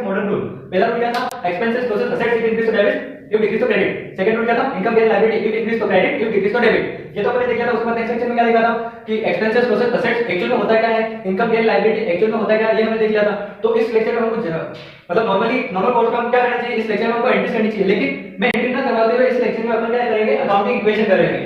Modern rule. पहला rule क्या था? Expenses plus assets if increase to debit if decrease to credit. Second rule क्या था? Income gain liability if increase to credit if decrease to debit. ये तो अपने देखा था। उसके बाद नेक्स्ट सेक्शन में क्या देखा था कि एक्सपेंसेस प्लस असेट्स एक्चुअल में होता क्या है, इनकम गेन लायबिलिटी एक्चुअल में होता क्या है, ये हमने देख लिया था। तो इस लेक्चर में हमको मतलब नॉर्मल कोर्स में हम क्या करना चाहिए, इस लेक्चर में हमको एंट्रीज करनी चाहिए। लेकिन मैं एंट्री ना करवाते हुए इस लेक्चर में अपन क्या करेंगे, अकाउंटिंग इक्वेशन करेंगे।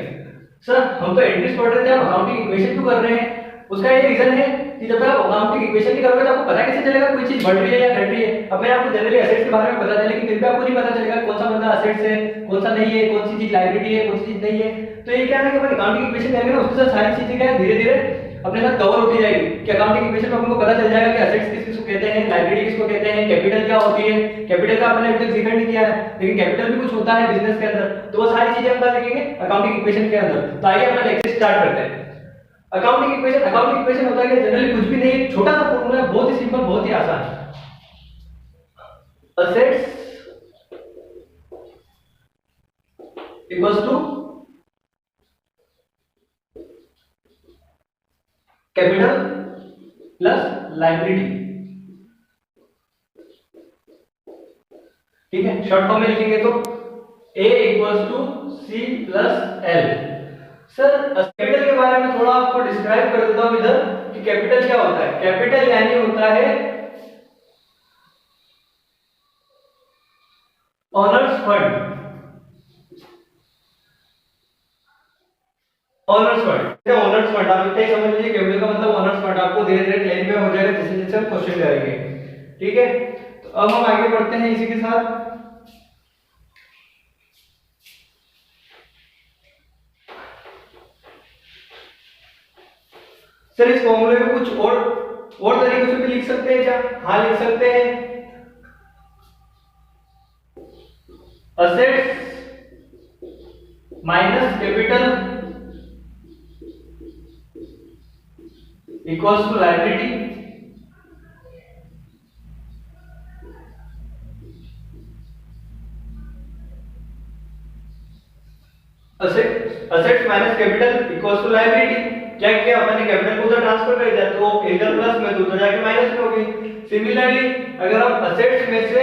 सर हम तो एंट्रीज पढ़ रहे थे, अब अकाउंटिंग इक्वेशन क्यों कर रहे हैं? उसका ये रीजन है कि जब आप अकाउंटिंग इक्वेशन नहीं करोगे तो आपको पता कैसे चलेगा कोई चीज बढ़ रही है या घट रही है। अब मैं आपको जनरली एसेट्स के बारे में बता दें, लेकिन फिर भी आपको नहीं पता चलेगा कौन सा बंदा एसेट्स है, कौन सा नहीं है, कौन सी चीज लायबिलिटी है, कौन सी चीज नहीं है। तो ये क्या है कि अपन अकाउंटिंग इक्वेशन करेंगे ना, उसके साथ सारी चीजें क्या है धीरे धीरे अपने साथ कवर होती जाएगी कि अकाउंटिंग इक्वेशन में आपको पता चल जाएगा कि एसेट्स किसको कहते हैं, लायबिलिटी किसको कहते हैं, कैपिटल क्या होती है। कैपिटल का आपने अभी तक जिक्र नहीं किया है, लेकिन कैपिटल भी कुछ होता है बिजनेस के अंदर। तो वो सारी चीजें हम बता देंगे अकाउंटिंग इक्वेशन के अंदर। तो आइए अपना लेक्चर स्टार्ट करते हैं। अकाउंटिंग इक्वेशन होता है कि जनरली कुछ भी नहीं है, छोटा सा फॉर्मूला है, बहुत ही सिंपल, बहुत ही आसान। Assets equals to capital plus liability. ठीक है, शॉर्ट फॉर्म में लिखेंगे तो A equals to C plus L। Sir capital के बारे में थोड़ा आपको डिस्क्राइब कर देता हूं इधर कि कैपिटल क्या होता है। कैपिटल यानी होता है owner's fund. Owner's fund, owner's fund आप इतना ही समझ लीजिए। कैपिटल का मतलब ओनर्स फंड। आपको धीरे धीरे क्लियर में हो जाएगा जैसे जैसे हम क्वेश्चन करेंगे। ठीक है, तो अब हम आगे बढ़ते हैं इसी के साथ। सर इस फॉर्मूले में कुछ और तरीकों से भी लिख सकते हैं क्या? हाँ लिख सकते हैं। Assets minus capital equals to liability. Assets minus capital equals to liability. क्या किया अपन ने, कैपिटल को उधर ट्रांसफर कर दिया तो इधर प्लस में तो उधर जाके माइनस में होगी। सिमिलरली अगर हम असेट्स में से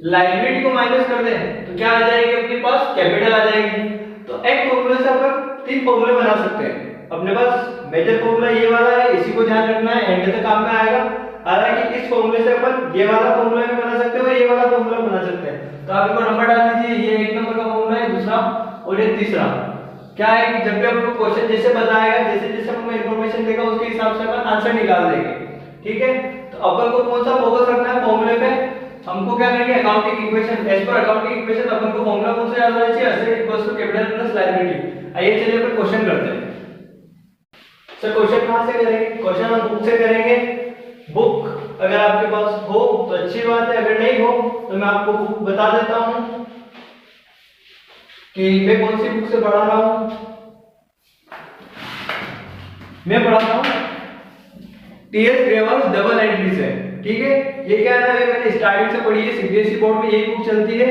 लायबिलिटी को माइनस कर दें तो क्या आ जाएगी अपने पास, कैपिटल आ जाएगी। तो एक फॉर्मूले से अपन तीन फॉर्मूले बना सकते हैं। अपने पास मेजर फॉर्मूला ये वाला है, इसी को ध्यान रखना है, एंड तक काम में आएगा। हालांकि इस फॉर्मूले से अपन ये वाला फॉर्मूला भी बना सकते हैं और ये वाला फॉर्मूला बना सकते हैं। तो आप इनको नंबर डाल दीजिए, ये एक नंबर का फॉर्मूला है, दूसरा और ये तीसरा। क्या है कि जब भी आपको क्वेश्चन जैसे बताएगा, जैसे जैसे हमको इंफॉर्मेशन देगा उसके हिसाब से अपन आंसर निकाल देंगे। ठीक है, तो अपन को कौन सा फोकस रखना है फॉर्मूले पे, हमको क्या करेंगे accounting equation. As per accounting equation अपन को फॉर्मूला कौन सा याद होना चाहिए, asset equals to capital plus liability. आइए चलिए अपन क्वेश्चन करते हैं। सर क्वेश्चन कहां से करेंगे? क्वेश्चन हम बुक से करेंगे। बुक अगर आपके पास हो तो अच्छी बात है, अगर नहीं हो तो मैं आपको बुक बता देता हूं कि मैं कौन सी बुक से पढ़ा रहा हूं। मैं पढ़ा रहा हूं टीएस ग्रेवर्स डबल एंट्री से। ठीक है, ये क्या है, मैंने स्टार्टिंग से पढ़ी है, सीबीएसई बोर्ड में यही बुक चलती है।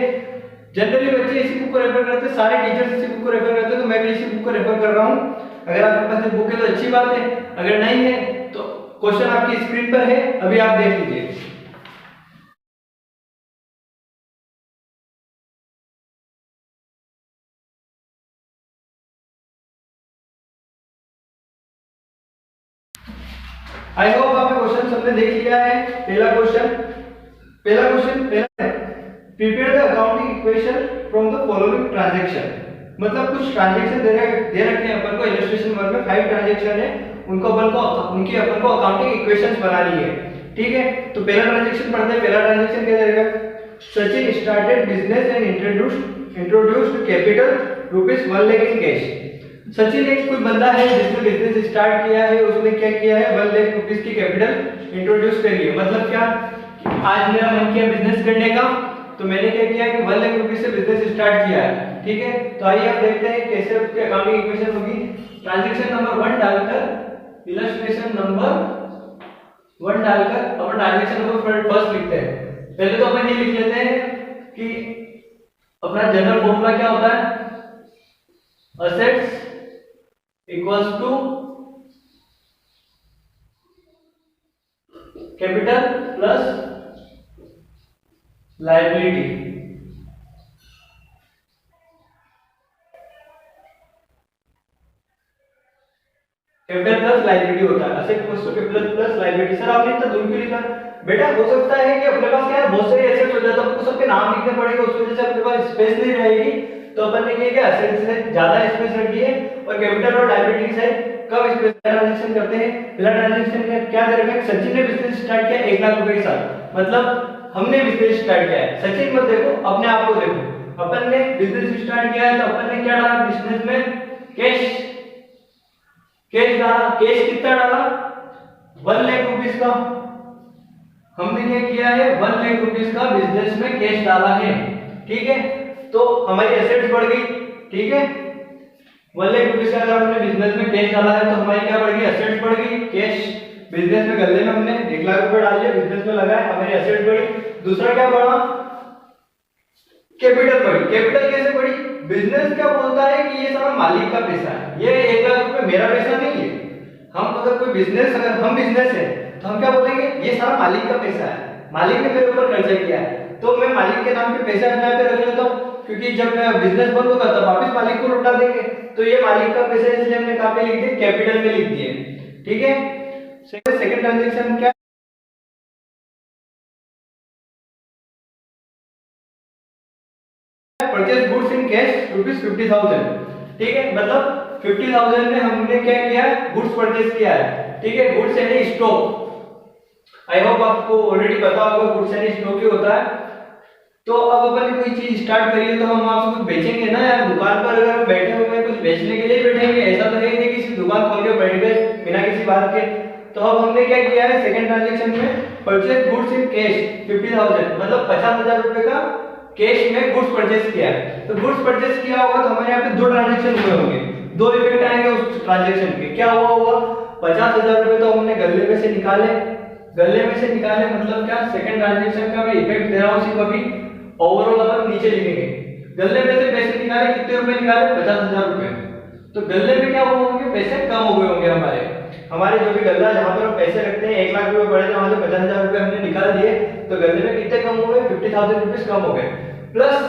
जनरली बच्चे इसी बुक को रेफर करते हैं, सारे टीचर्स इसी बुक को रेफर करते हैं, तो मैं भी इसी बुक को रेफर कर रहा हूं। अगर आपके पास बुक है तो अच्छी बात है, अगर नहीं है तो क्वेश्चन आपकी स्क्रीन पर है, अभी आप देख लीजिए। आई होप आपने क्वेश्चन सबने देख लिया है। पहला क्वेश्चन है prepare the accounting equation from the following transaction. मतलब कुछ ट्रांजैक्शन दे रखे हैं अपन को, इलस्ट्रेशन वर्क में 5 ट्रांजैक्शन है, उनको अपन को अकाउंटिंग इक्वेशंस बनानी है। ठीक है, तो पहला ट्रांजैक्शन पढ़ते हैं। पहला ट्रांजैक्शन क्या देगा, Sachin started business and introduced capital rupees 1 lakh in cash. Sachin एक कोई बंदा है जिसने बिजनेस स्टार्ट किया है, उसने क्या किया है 1 लाख रुपीस की कैपिटल इंट्रोड्यूस करी है। मतलब क्या, आज मेरा मन किया बिजनेस करने का, तो मैंने क्या किया कि 1 लाख रुपीस से बिजनेस स्टार्ट किया है। ठीक है, तो आइए आप देखते हैं कैसे उसकी अकाउंटिंग इक्वेशन होगी। ट्रांजैक्शन नंबर 1 डालकर इलस्ट्रेशन नंबर 1 डालकर अपन ट्रांजैक्शन नंबर फर्स्ट लिखते हैं। पहले तो अपन ये लिख लेते हैं कि अपना जनरल फॉर्मूला क्या होता है, assets equals to capital plus liability. Capital plus liability होता है, asset equals to capital plus liability. Sir आपने इतना दूर क्यों लिखा? बेटा हो सकता है कि अपने पास क्या है बहुत सारे एसेट्स हो जाते हैं, आपको सबके नाम लिखने पड़ेंगे, उस वजह से अपने पास स्पेस नहीं रहेगी, तो अपन ने क्या एसेट्स से ज्यादा स्पेस रखी है और कैपिटल और लायबिलिटी से कम स्पेस ट्रांजैक्शन करते हैं। पहला ट्रांजैक्शन में क्या दे रखा है? सचिन ने बिजनेस स्टार्ट किया 1 लाख रुपए के साथ, मतलब हमने बिजनेस स्टार्ट किया है। सचिन मत देखो, अपने आप को देखो। अपन ने बिजनेस स्टार्ट किया है तो अपन ने क्या डाला बिजनेस में? कैश डाला। कैश कितना डाला? 1 लाख रुपीस का। हमने क्या किया है? 1 लाख रुपीस का बिजनेस में कैश डाला है, ठीक है। तो हमारी एसेट्स बढ़ गई, ठीक है। 1 लाख रुपीस का अगर हमने बिजनेस में कैश डाला है तो हमारी क्या बढ़ गई? एसेट्स बढ़ गई। कैश बिजनेस में गले में हमने 1 लाख रुपए डाल दिया, बिजनेस में लगाए, हमारी एसेट्स बढ़ी। दूसरा क्या बढ़ा? कैपिटल बढ़ी। कैपिटल कैसे बढ़ी? बिजनेस क्या बोलता है कि ये सारा मालिक का पैसा है, ये 1 लाख रुपए मेरा पैसा नहीं है। हम अगर कोई बिजनेस, अगर हम बिजनेस है तो हम क्या बोलेंगे? ये सारा मालिक का पैसा है, मालिक ने मेरे ऊपर खर्चा किया है, तो मैं मालिक के नाम पे पैसा अपने पे रख लेता हूँ, क्योंकि जब मैं बिजनेस बंद होगा तब वापस मालिक को लौटा देंगे। तो ये मालिक का पैसा है, इसलिए हमने कहां पे लिख दिया? कैपिटल में लिख दिए, ठीक है। सेकंड ट्रांजैक्शन क्या? परचेज गुड्स इन कैश ₹50,000, ठीक है। मतलब 50,000 में हमने क्या किया? गुड्स परचेज किया है, ठीक है। गुड्स यानी स्टॉक। आई होप आपको ऑलरेडी पता होगा गुड्स यानी स्टॉक ही होता है। तो अब अपन ने कोई चीज स्टार्ट करी है तो हम आपसे कुछ बेचेंगे ना यार। दुकान पर अगर बैठे हुए हैं कुछ बेचने के लिए बैठेंगे, ऐसा तो है नहीं कि सिर्फ दुकान खोल के बैठ गए बिना किसी बात के। तो अब हमने क्या किया है? सेकंड ट्रांजैक्शन में परचेज गुड्स इन कैश 50,000, मतलब 50,000 रुपए का कैश में गुड्स परचेज किया है। तो गुड्स परचेज किया होगा तो हमारे यहाँ पे 2 ट्रांजैक्शन हुए होंगे, 2 इफेक्ट आएंगे उस ट्रांजैक्शन के। क्या हुआ होगा? 50,000 रुपए तो हमने गले में से निकाले, गले में से निकाले मतलब क्या? सेकंड ट्रांजैक्शन का मैं इफेक्ट दे रहा हूं, सिर्फ अभी ओवरऑल अपन नीचे लिखेंगे। गले में से पैसे निकाले, कितने रुपए निकाले? 50,000 रुपए। तो गले में क्या हुए होंगे? पैसे कम हो गए होंगे हमारे जो भी गल्ला जहां पर हम पैसे रखते हैं 1 लाख रुपए बढ़े, वहां से 50,000 रुपए हमने निकाल दिए, तो गले में कितने कम हो गए? 50,000 रुपीस कम हो गए। प्लस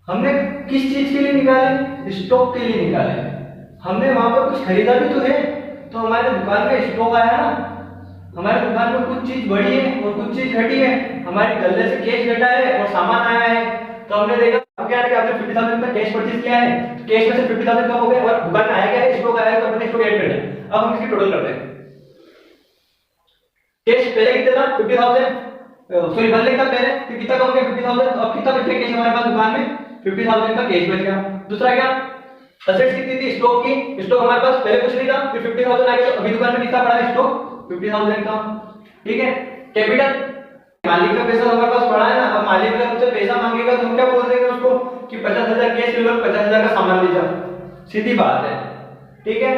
हमने किस चीज के लिए निकाले? स्टॉक के लिए निकाले। हमने वहां पर कुछ खरीदा भी तो है, तो हमारे दुकान में स्टॉक आया ना, हमारी दुकान में कुछ चीज बढ़ी है और कुछ चीज घटी है। हमारे गले से कैश घटा है और सामान आया है, तो हमने देखा क्या है कि आपने 50,000 का कैश परचेज किया है, तो कैश में से 50,000 कम हो गए और दुकान में आया क्या है? स्टॉक आया है, तो हमने स्टॉक ऐड कर दिया। अब हम इसकी टोटल करते हैं। कैश पहले कितना था? 50,000, सॉरी 1 लाख था पहले, फिर कितना कम हो गया? 50,000। तो अब कितना बच गया कैश हमारे पास दुकान में? 50,000 का कैश बच गया। दूसरा क्या? असेट्स कितनी थी? स्टॉक की। स्टॉक हमारे पास पहले कुछ नहीं था, फिर 50,000 आ गया, तो अभी दुकान में कितना पड़ा है? स्टॉक 50,000 का, ठीक है। कैपिटल, मालिक का पैसा हमारे पास पड़ा है ना, अब मालिक अगर हमसे पैसा मांगेगा तो हम क्या बोल देंगे उसको कि 50,000 कैश ले लो, 50,000 का सामान ले जाओ, सीधी बात है, ठीक है।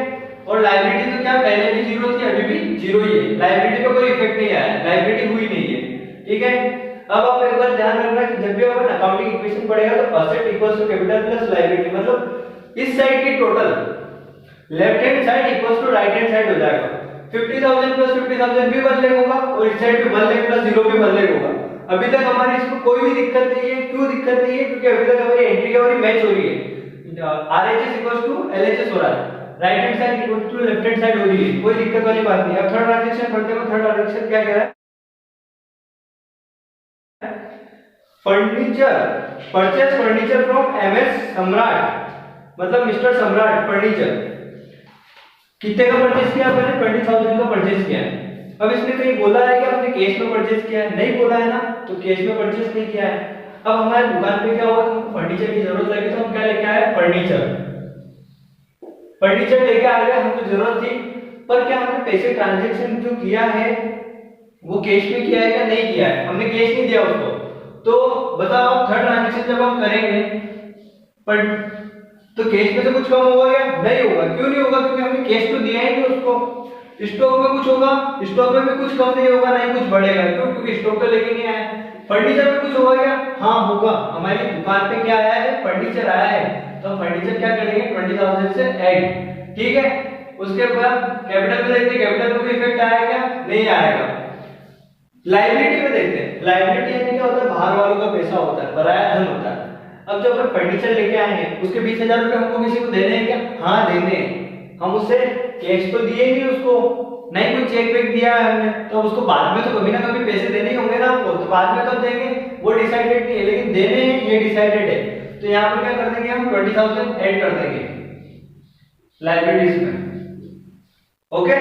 और लायबिलिटी तो क्या पहले भी जीरो थी, अभी भी जीरो ही है, लायबिलिटी पे कोई इफेक्ट नहीं आया, लायबिलिटी हुई नहीं है, ठीक है। अब आप एक बार ध्यान रखना कि जब भी अपन अकाउंटिंग इक्वेशन पढ़ेगा तो asset equals to capital plus liability, मतलब इस साइड की total left hand side equals to right hand side हो जाएगा। 50,000 प्लस 50,000 भी 1 लाख होगा और इस साइड पे 1 लाख प्लस 0 भी 1 लाख होगा। अभी तक हमारी इसमें कोई भी दिक्कत नहीं है। क्यों दिक्कत नहीं है? क्योंकि अभी तक हमारी एंट्री क्या हो रही? मैच हो रही है। आरएचएस इक्वल्स टू एलएचएस हो रहा है, right hand side equals to left hand side हो रही है, कोई दिक्कत वाली बात नहीं है। अब थर्ड ट्रांजैक्शन पढ़ते हैं। थर्ड ट्रांजैक्शन क्या कह रहा है? Furniture, purchase furniture from MS सम्राट, मतलब मिस्टर सम्राट फर्नीचर। कितने का परचेज किया? मैंने 20,000 का परचेज किया है। अब इसने कहीं बोला है कि आपने कैश में परचेज किया है? नहीं बोला है ना, तो कैश में परचेज नहीं किया है। अब हमारे दुकान पे क्या हुआ? फर्नीचर की जरूरत लगी तो हम क्या लेके आए? फर्नीचर। फर्नीचर लेके आ गए, हमको जरूरत थी, पर क्या हमने पैसे ट्रांजैक्शन जो किया है वो कैश में किया है या नहीं किया है? हमने कैश नहीं दिया उसको। तो बताओ थर्ड ट्रांजैक्शन जब हम करेंगे पर तो कैश में से कुछ कम होगा क्या? नहीं होगा। क्यों नहीं होगा? क्योंकि हमने कैश तो दिया ही नहीं उसको। स्टॉक में कुछ होगा? स्टॉक में भी कुछ कम नहीं होगा, नहीं कुछ बढ़ेगा। क्यों? क्योंकि स्टॉक तो लेके नहीं आया। फर्नीचर में कुछ होगा क्या? हाँ होगा। हमारी दुकान पे क्या आया है? फर्नीचर आया है, तो हम फर्नीचर क्या करेंगे? 20,000 से ऐड, ठीक है। उसके बाद कैपिटल में देखते हैं, कैपिटल में कोई इफेक्ट आया क्या, नहीं आएगा। लायबिलिटी में देखते हैं, लायबिलिटी यानी क्या होता है, बाहर वालों का पैसा होता है, पराया धन होता है। अब जब अपन फर्नीचर लेके आए हैं, उसके 20,000 रुपए हमको किसी को देने हैं क्या, हाँ देने हैं। हम उससे कैश तो दिए नहीं उसको, नहीं कोई चेक वेक दिया है हमने, तो उसको बाद में तो कभी ना कभी पैसे देने ही होंगे ना हमको, तो बाद में कब देंगे वो डिसाइडेड नहीं है, लेकिन देने हैं ये डिसाइडेड है। तो यहाँ पर क्या कर देंगे हम, 20,000 ऐड कर देंगे लायबिलिटीज में। ओके,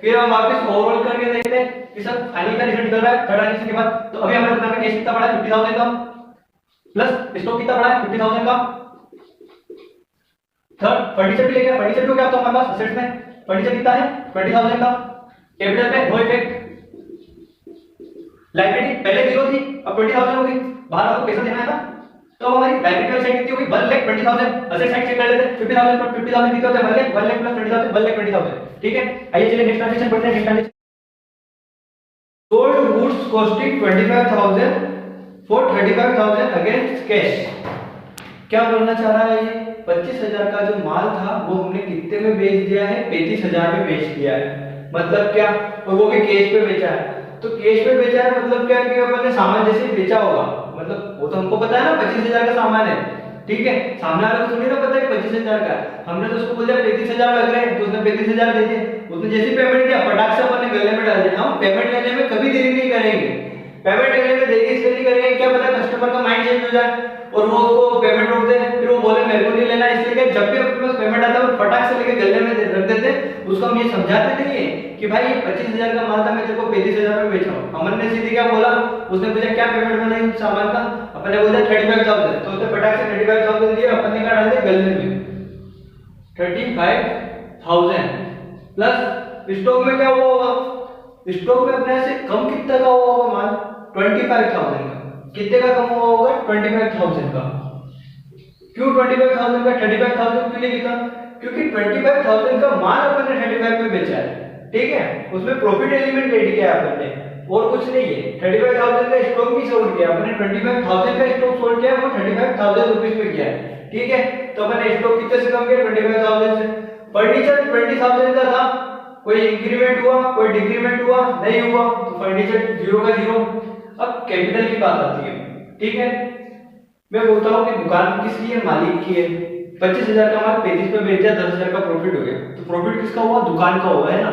फिर हम वापस ओवरऑल करके देखते हैं कि सब फाइनल का रिजल्ट निकल रहा है थर्ड एनालिसिस के बाद। तो अभी हमारे बता कैश कितना पड़ा है 50,000 का, प्लस स्टॉक कितना पड़ा है 50,000 का। थर्ड फर्नीचर भी लेके, फर्नीचर को क्या तो हमारे पास असेट्स में फर्नीचर कितना है 20,000 का। कैपिटल पे नो इफेक्ट, लायबिलिटी पहले 0 थी अब 20,000 हो गई, बाहर आपको पैसा देना है ना, तो हमारी लायबिलिटी वाली साइड कितनी होगी 1,20,000। असेट साइड चेक कर लेते हैं, 50,000 पर 50,000 कितना होता है 1,00,000 प्लस 20,000 1,20,000। ठीक है, आइए चलिए नेक्स्ट ट्रांजैक्शन पढ़ते हैं। Next transaction sold goods costing 25,000 for 35,000 against cash. क्या बोलना चाह रहा है ये, 25,000 का जो माल था वो हमने कितने में बेच दिया है, 35,000 में बेच दिया है। मतलब क्या, और वो भी कैश पे बेचा है। तो कैश पे बेचा है मतलब क्या कि अपन ने सामान जैसे बेचा होगा, मतलब वो तो हमको पता है ना 25,000 का सामान है, ठीक है, सामने वाले को थोड़ी ना पता है 25,000 का, हमने तो उसको बोल दिया 35,000 लग रहे हैं, तो उसने 35,000 दे दिए। उसने जैसे पेमेंट किया फटाक से अपन ने गले में डाल दिया। हम पेमेंट लेने में कभी देरी नहीं करेंगे, पेमेंट लेने में देरी इसलिए नहीं करेंगे, क्या पता कस्टमर का माइंड चेंज हो जाए और वो उसको पेमेंट रोक दे, फिर वो बोले मेरे को नहीं लेना। इसलिए कि जब भी अपने पास पेमेंट आता है फटाक से लेके गले में रख देते, उसको हम ये समझाते नहीं है कि भाई ये 25,000 का माल था, मैं तेरे को 35,000 में बेच रहा हूँ। अमन ने सीधे क्या बोला, उसने पूछा क्या पेमेंट बनाई सामान का, अपन ने बोला 35,000, तो उसने फटाक से 35,000 दिया, अपन ने क्या डाल दिया गले में 35,000 प्लस स्टॉक में क्या हुआ होगा, स्टॉक में अपने से कम कितना का हुआ होगा माल 25,000 का, कितने का कम हुआ होगा 25,000 का। क्यों 25,000 का 35,000 क्यों नहीं लिखा, क्योंकि 25,000 का माल अपन ने 35 में बेचा है, ठीक है, उसमें प्रॉफिट एलिमेंट ऐड किया अपन ने और कुछ नहीं है। 35,000 का स्टॉक भी सोल्ड किया अपन ने, 25,000 का स्टॉक सोल्ड किया वो 35,000 रुपीस में किया है, ठीक है। तो अपन ने स्टॉक कितने से कम किया 25,000 से। फर्नीचर 20,000 का था, कोई इंक्रीमेंट हुआ कोई डिक्रीमेंट हुआ नहीं हुआ, तो फर्नीचर 0 का 0। अब कैपिटल की बात आती है, ठीक है, मैं बोलता हूँ कि दुकान किसकी है, मालिक की है। 25,000 का माल 35 में बेच दिया, 10,000 का प्रॉफिट हो गया, तो प्रॉफिट किसका हुआ, दुकान का हुआ है ना,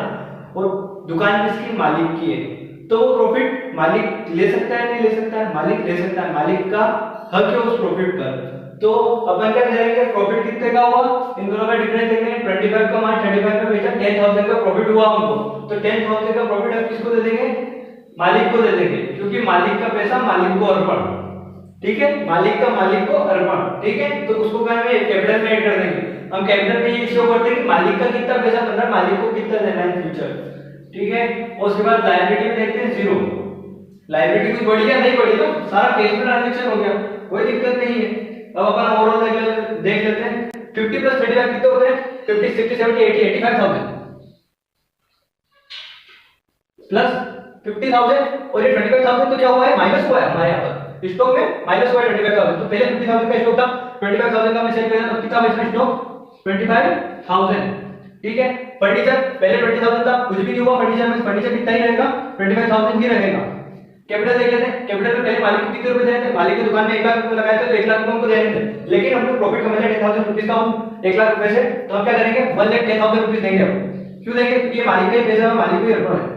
और दुकान किसकी, मालिक की है, तो वो प्रॉफिट मालिक ले सकता है नहीं ले सकता है, मालिक ले सकता है, मालिक का हक है उस प्रॉफिट पर। तो अपन क्या करेंगे, प्रॉफिट कितने का हुआ, इन दोनों का डिफरेंस देखेंगे, 25 का माल 35 में बेचा, 10,000 का प्रॉफिट हुआ हमको, तो 10,000 का प्रॉफिट हम किसको दे देंगे, मालिक को दे देंगे, क्योंकि मालिक का पैसा मालिक को अर्पण, ठीक है, मालिक का मालिक को अर्पण, ठीक है। तो उसको क्या है कैपिटल में ऐड कर देंगे। हम कैपिटल में ये शो करते हैं कि मालिक का कितना पैसा बन रहा है, मालिक को कितना देना है फ्यूचर, ठीक है। और उसके बाद लायबिलिटी में देखते हैं 0, लायबिलिटी कुछ बढ़ी या नहीं बढ़ी, तो सारा कैश में ट्रांजैक्शन हो गया, कोई दिक्कत नहीं है। अब अपन ओवरऑल देख लेते हैं, 50 प्लस 35 कितने होते हैं, 50 60 70 80 85,000 प्लस 50,000 और ये 25,000, तो क्या हुआ है माइनस हुआ है हमारे यहाँ पर स्टॉक में, माइनस हुआ है 25,000। तो पहले 50,000 का स्टॉक था, 25,000 का मैं सेल किया, तो कितना बचा स्टॉक 25,000, ठीक है। फर्नीचर पहले 20,000 था, कुछ भी नहीं हुआ फर्नीचर में, फर्नीचर कितना ही रहेगा 25,000 ही रहेगा। कैपिटल देख लेते हैं, कैपिटल में पहले मालिक को कितने रुपए देने थे, मालिक की दुकान में 1,00,000 रुपए लगाए थे, तो 1,00,000 रुपए हमको देने थे, लेकिन हमने प्रॉफिट कमाया 10,000 रुपीस का, हम 1,00,000 रुपए से, तो हम क्या करेंगे 1,10,000 रुपीस देंगे। क्यों देंगे, क्योंकि ये मालिक का ही पैसा है, मालिक को ही अर्पण है।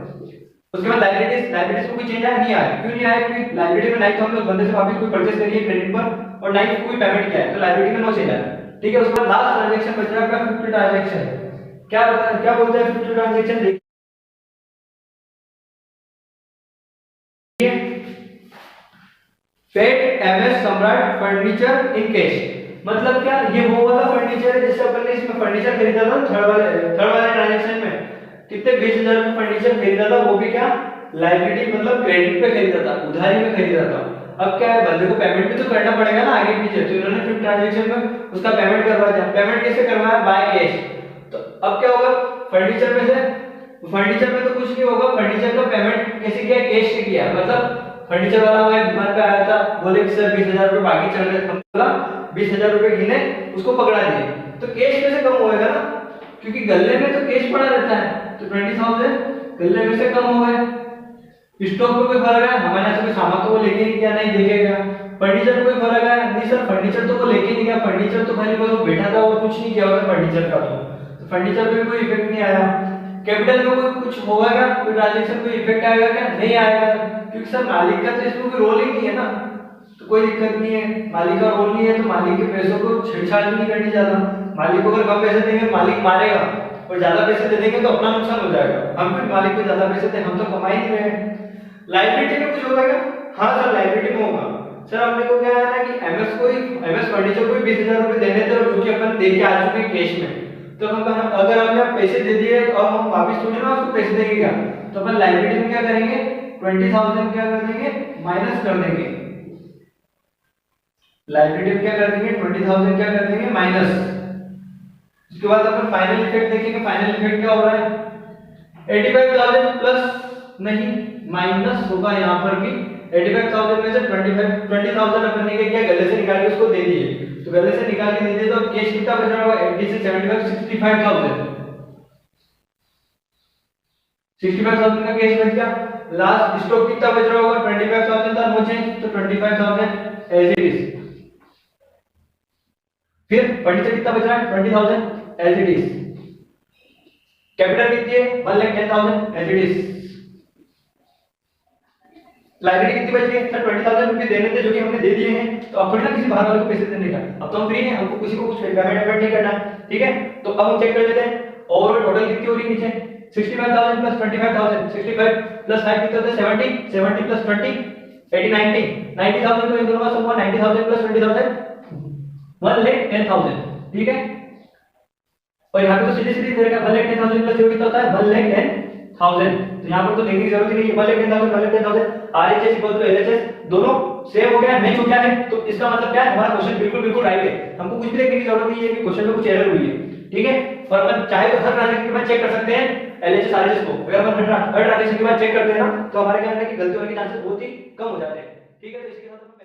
उसके बाद लायबिलिटीज को कोई चेंज आया नहीं आया, क्यों नहीं आया, क्योंकि लायबिलिटी में नहीं तो हमने उस बंदे से वापस कोई परचेस करी है क्रेडिट पर और नहीं तो कोई पेमेंट किया है, तो लायबिलिटी में नो चेंज आया, ठीक है। उसके बाद लास्ट ट्रांजैक्शन बच रहा है फिफ्थ ट्रांजैक्शन, क्या बता क्या बोलते हैं फिफ्थ ट्रांजैक्शन, देखिए पेट एमएस सम्राट फर्नीचर इन कैश। मतलब क्या, ये वो वाला फर्नीचर है जैसे अपन ने इसमें फर्नीचर खरीदा था थर्ड वाले ट्रांजैक्शन में, कितने 20,000 में फर्नीचर खरीदा था, वो भी क्या लायबिलिटी मतलब क्रेडिट पे खरीदा था, उधारी में खरीदा था। अब क्या है, बंदे को पेमेंट भी तो करना पड़ेगा ना आगे पीछे, तो इन्होंने फिफ्थ ट्रांजैक्शन में उसका पेमेंट करवा दिया। पेमेंट कैसे करवाया, बाय कैश। तो अब क्या होगा, फर्नीचर में से, फर्नीचर में तो कुछ नहीं होगा, फर्नीचर का पेमेंट कैसे किया, कैश से किया। मतलब फर्नीचर वाला हमारे दुकान पे आया था, बोले कि सर 20,000 रुपए बाकी चल रहे थे, हम बोला 20,000 रुपए गिने, उसको पकड़ा दिए, तो कैश में से कम होएगा ना, क्योंकि गले में तो कैश पड़ा रहता है, तो 20,000 गले में से कम हो गए। स्टॉक में कोई फर्क है, हमारे यहाँ से कोई सामान तो वो लेके नहीं गया, नहीं देके गया। फर्नीचर में कोई फर्क है, नहीं सर फर्नीचर तो वो लेके नहीं गया, फर्नीचर तो खाली बस वो बैठा था और कुछ नहीं किया होगा फर्नीचर का, तो फर्नीचर पे कोई इफेक्ट नहीं आया। कैपिटल में कोई कुछ होगा क्या, कोई ट्रांजैक्शन कोई इफेक्ट आएगा क्या, नहीं आएगा, क्योंकि सर मालिक का तो इसमें कोई रोल ही नहीं है ना, तो कोई दिक्कत नहीं है। मालिक का रोल नहीं है तो मालिक के पैसों को छेड़छाड़ नहीं करनी ज्यादा। मालिक को अगर कम पैसे देंगे मालिक मारेगा, और ज्यादा पैसे दे देंगे तो अपना नुकसान हो जाएगा। हम फिर मालिक को ज्यादा पैसे दे, हम तो कमा ही नहीं रहे हैं। लायबिलिटी में कुछ होगा क्या? हाँ सर लायबिलिटी में होगा। सर हमने को क्या है ना कि एमएस फर्नीचर को 20,000 रुपए देने थे, और जो कि अपन दे के आ चुके हैं कैश में, तो हम अगर हमने पैसे दे दिए और हम वापस थोड़ी ना उसको पैसे देंगे क्या, तो अपन लायबिलिटी में क्या करेंगे, 20,000 क्या कर देंगे, माइनस कर देंगे। लायबिलिटी में क्या कर देंगे, 20,000 क्या कर देंगे, माइनस। उसके बाद अपन फाइनल इफेक्ट देखेंगे। फाइनल इफेक्ट क्या हो रहा है, 85,000 प्लस नहीं माइनस होगा यहाँ पर भी। 85,000 में से 20,000 अपन ने क्या गले से निकाल के उसको दे दिए, तो गले से निकाल के दे दिए तो कैश कितना बच रहा होगा, 80 से 75 65,000 65,000 का कैश बच गया। लास्ट स्टॉक कितना बच रहा होगा, 25,000 था, नो चेंज, तो 25,000 एज इट इज। फिर फर्नीचर कितना बच रहा है, 20,000 एज इट इज। कैपिटल कितनी है, 1,10,000 एज इट इज। लाइब्रेरी कितनी बच गई, सर 20,000 रुपए देने थे जो कि हमने दे दिए हैं, तो अब थोड़ी ना किसी बाहर वाले को पैसे देने का, अब तो हम फ्री हैं, हमको किसी को कुछ पेमेंट नहीं करना है, ठीक है। तो अब हम चेक कर लेते हैं ओवरऑल टोटल कितनी हो रही है नीचे, 65,000 प्लस 25,000, 65 प्लस 5 कितना होता है, 70, 70 प्लस 20 80, 90, 90,000 तो इन दोनों का सम हुआ 90,000 प्लस 20,000 1,10,000, ठीक है। और यहाँ पे तो सीधे सीधे दे रखा है 1,10,000 प्लस 0 कितना होता है 1,10,000, तो यहाँ पर तो लिखने की जरूरत ही नहीं है, 1,10,000 1,10,000। RHS इक्वल टू LHS दोनों सेम हो गया, मैच हो गया है, तो इसका मतलब क्या है, हमारा क्वेश्चन बिल्कुल बिल्कुल राइट है। हमको कुछ भी देखने की जरूरत नहीं है कि क्वेश्चन में कुछ एरर हुई है, ठीक है। और अपन चाहे तो हर ट्रांजैक्शन के बाद चेक कर सकते हैं LHS RHS को। अगर अपन हर ट्रांजैक्शन के बाद चेक करते हैं ना, तो हमारे क्या है कि गलती होने के चांसेस बहुत ही कम हो जाते हैं, ठीक है। तो इसके साथ